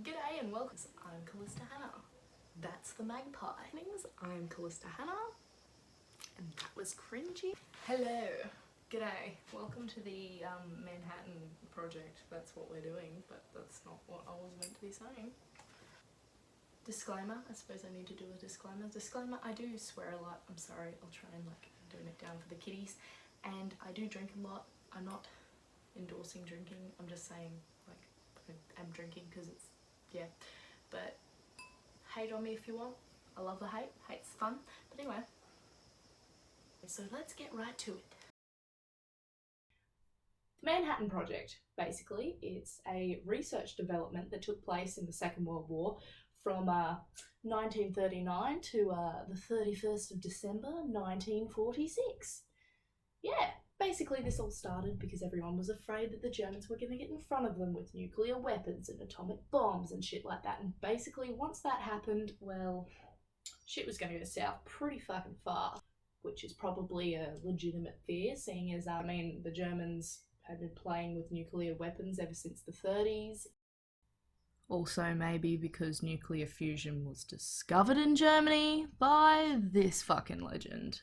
G'day and welcome. I'm Callista Hannah. That's the magpie. I'm Callista Hannah, and that was cringy. Hello. G'day. Welcome to the Manhattan Project. That's what we're doing, but that's not what I was meant to be saying. Disclaimer. I suppose I need to do a disclaimer. Disclaimer, I do swear a lot. I'm sorry. I'll try and tone it down for the kiddies. And I do drink a lot. I'm not endorsing drinking. I'm just saying, I'm drinking because it's, yeah. But hate on me if you want. I love the hate. Hate's fun. But anyway, so let's get right to it. The Manhattan Project, basically, it's a research development that took place in the Second World War from 1939 to the 31st of December 1946. Yeah, basically this all started because everyone was afraid that the Germans were going to get in front of them with nuclear weapons and atomic bombs and shit like that. And basically once that happened, well, shit was going to go south pretty fucking fast, which is probably a legitimate fear, seeing as, the Germans had been playing with nuclear weapons ever since the 30s. Also maybe because nuclear fusion was discovered in Germany by this fucking legend.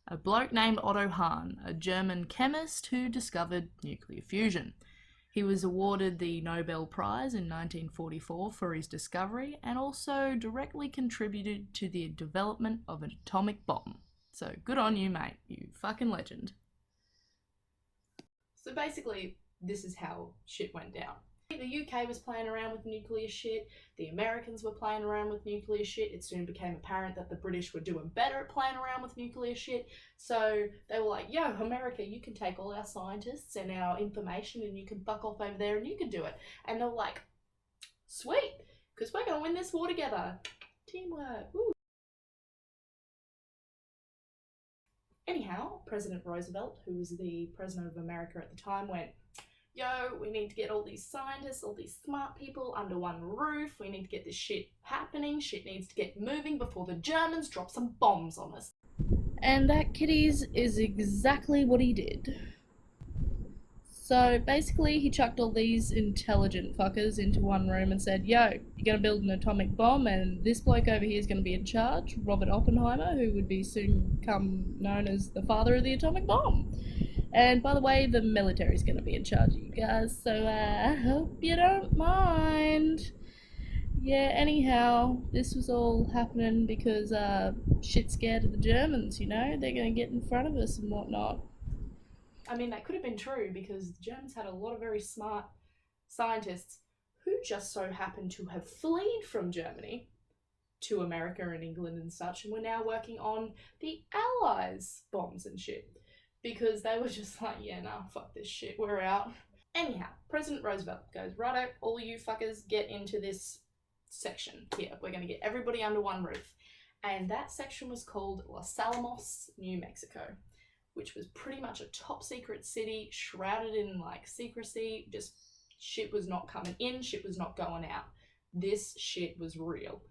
A bloke named Otto Hahn, a German chemist who discovered nuclear fusion. He was awarded the Nobel Prize in 1944 for his discovery and also directly contributed to the development of an atomic bomb. So good on you, mate, you fucking legend. So basically, this is how shit went down. The UK was playing around with nuclear shit, the Americans were playing around with nuclear shit. It soon became apparent that the British were doing better at playing around with nuclear shit, so they were like, yo, America, you can take all our scientists and our information and you can fuck off over there and you can do it. And they were like, sweet, because we're going to win this war together. Teamwork, woo. Anyhow, President Roosevelt, who was the president of America at the time, went, yo, we need to get all these scientists, all these smart people under one roof. We need to get this shit happening. Shit needs to get moving before the Germans drop some bombs on us. And that, kiddies, is exactly what he did. So basically, he chucked all these intelligent fuckers into one room and said, yo, you're going to build an atomic bomb, and this bloke over here is going to be in charge, Robert Oppenheimer, who would be soon come known as the father of the atomic bomb. And by the way, the military's going to be in charge of you guys, so I hope you don't mind. Yeah, anyhow, this was all happening because shit's scared of the Germans, you know? They're going to get in front of us and whatnot. I mean, that could have been true because the Germans had a lot of very smart scientists who just so happened to have fled from Germany to America and England and such, and were now working on the Allies' bombs and shit. Because they were just like, yeah, nah, fuck this shit, we're out. Anyhow, President Roosevelt goes, righto, all you fuckers get into this section here. We're going to get everybody under one roof. And that section was called Los Alamos, New Mexico, which was pretty much a top secret city, shrouded in secrecy. Just shit was not coming in, shit was not going out. This shit was real.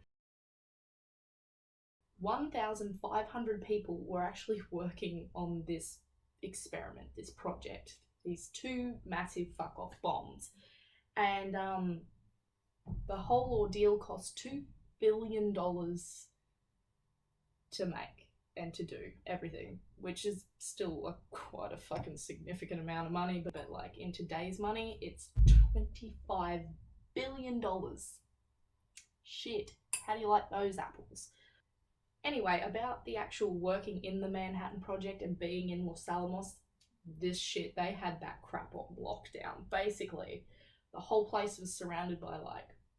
1,500 people were actually working on this experiment, this project, these two massive fuck off bombs, and the whole ordeal cost $2 billion to make and to do everything, which is still quite a fucking significant amount of money, but in today's money it's $25 billion. Shit, how do you like those apples? Anyway, about the actual working in the Manhattan Project and being in Los Alamos, this shit, they had that crap on lockdown. Basically, the whole place was surrounded by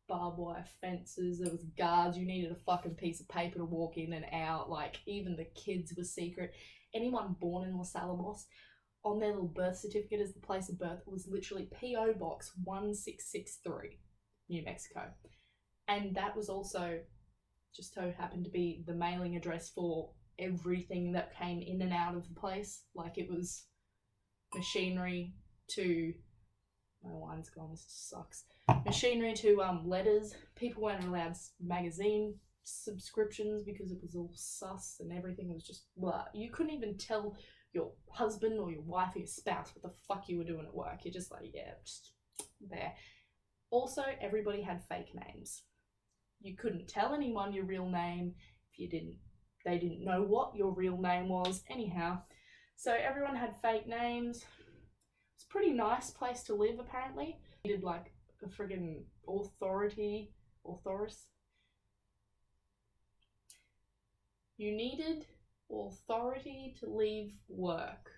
barbed wire fences. There was guards. You needed a fucking piece of paper to walk in and out. Even the kids were secret. Anyone born in Los Alamos, on their little birth certificate as the place of birth, was literally P.O. Box 1663, New Mexico. And that was also just so happened to be the mailing address for everything that came in and out of the place. It was machinery to, my wine's gone, this sucks. Machinery to letters. People weren't allowed magazine subscriptions because it was all sus and everything was just blah. You couldn't even tell your husband or your wife or your spouse what the fuck you were doing at work. You're just yeah, just there. Also, everybody had fake names. You couldn't tell anyone your real name if they didn't know what your real name was. Anyhow, so everyone had fake names. It's a pretty nice place to live, apparently. You needed like a friggin' You needed authority to leave work.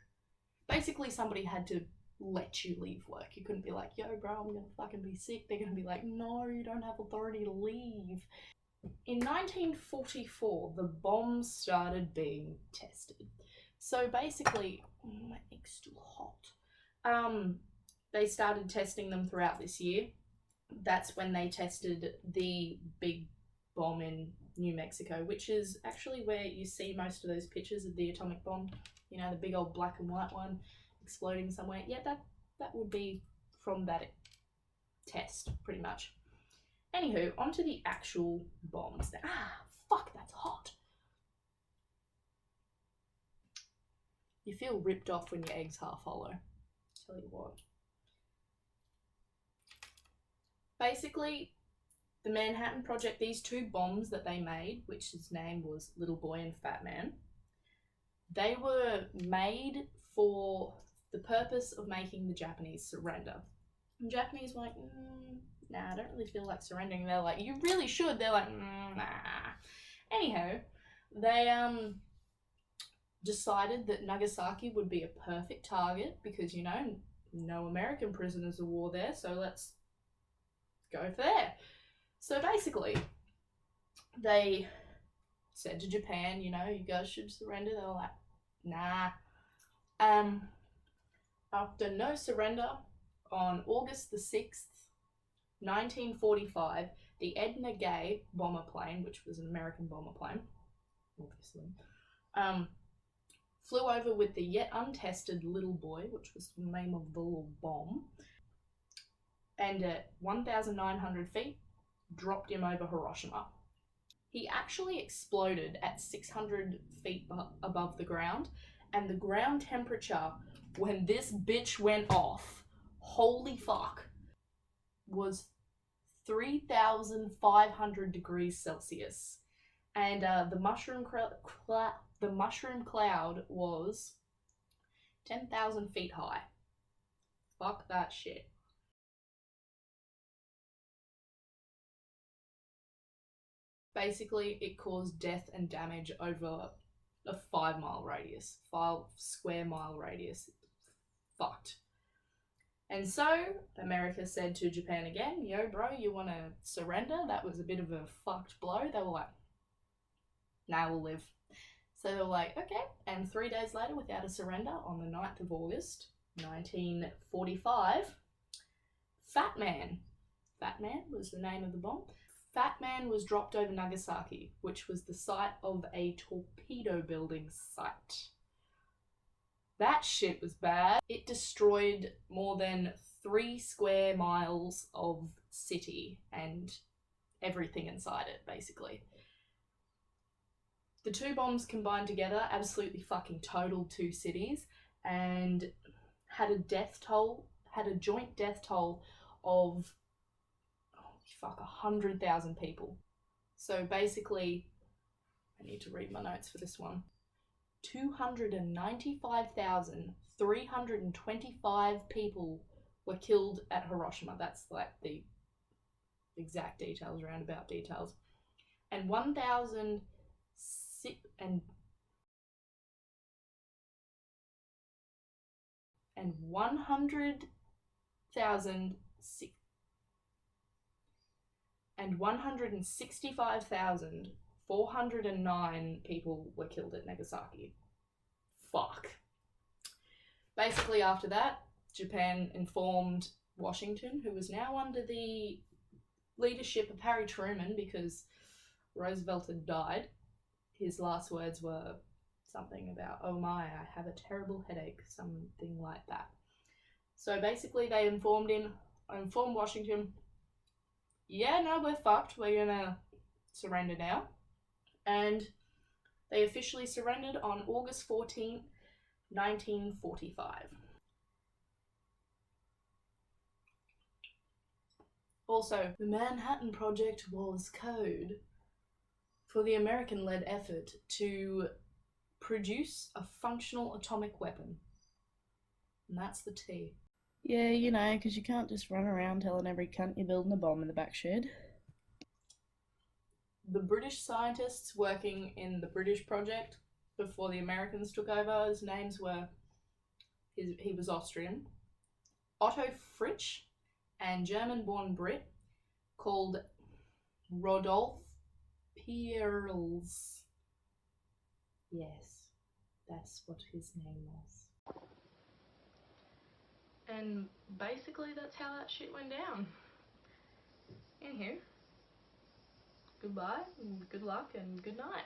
Basically, somebody had to let you leave work. You couldn't be like, yo, bro, I'm gonna fucking be sick. They're gonna be like, no, you don't have authority to leave. In 1944, the bombs started being tested. So basically, my egg's still hot. They started testing them throughout this year. That's when they tested the big bomb in New Mexico, which is actually where you see most of those pictures of the atomic bomb. You know, the big old black and white one exploding somewhere. Yeah, that would be from that test, pretty much. Anywho, onto the actual bombs. Fuck, that's hot. You feel ripped off when your egg's half hollow. Tell you what. Basically, the Manhattan Project, these two bombs that they made, which his name was Little Boy and Fat Man, they were made for the purpose of making the Japanese surrender. And Japanese were like, nah, I don't really feel like surrendering. They're like, you really should. They're like, nah. Anyhow, they decided that Nagasaki would be a perfect target because, you know, no American prisoners of war there, so let's go for there. So basically, they said to Japan, you know, you guys should surrender. They were like, nah. After no surrender, on August the 6th, 1945, the Edna Gay bomber plane, which was an American bomber plane, obviously, flew over with the yet untested Little Boy, which was the name of the little bomb, and at 1,900 feet, dropped him over Hiroshima. He actually exploded at 600 feet above the ground, and the ground temperature when this bitch went off, holy fuck, was 3,500 degrees Celsius. And the mushroom cloud was 10,000 feet high. Fuck that shit. Basically, it caused death and damage over a 5 square mile radius. Fucked. And so, America said to Japan again, yo bro, you want to surrender? That was a bit of a fucked blow. They were like, nah, we'll live. So they were like, okay. And 3 days later, without a surrender, on the 9th of August, 1945, Fat Man was the name of the bomb. Fat Man was dropped over Nagasaki, which was the site of a torpedo building site. That shit was bad. It destroyed more than 3 square miles of city and everything inside it, basically. The two bombs combined together absolutely fucking totaled 2 cities and had a joint death toll of 100,000 people. So basically, I need to read my notes for this one. 295,325 people were killed at Hiroshima. That's like the exact details, roundabout details. And 100,000 and 165,409 people were killed at Nagasaki. Fuck. Basically, after that, Japan informed Washington, who was now under the leadership of Harry Truman because Roosevelt had died. His last words were something about, oh my, I have a terrible headache, something like that. So basically, they informed Washington, yeah, no, we're fucked. We're gonna surrender now. And they officially surrendered on August 14th, 1945. Also, the Manhattan Project was code for the American-led effort to produce a functional atomic weapon. And that's the T. Yeah, you know, because you can't just run around telling every cunt you're building a bomb in the back shed. The British scientists working in the British project before the Americans took over, his names were, he was Austrian, Otto Fritsch, and German-born Brit called Rodolphe Pierles. Yes, that's what his name was. And basically that's how that shit went down. Anywho, goodbye, and good luck, and good night.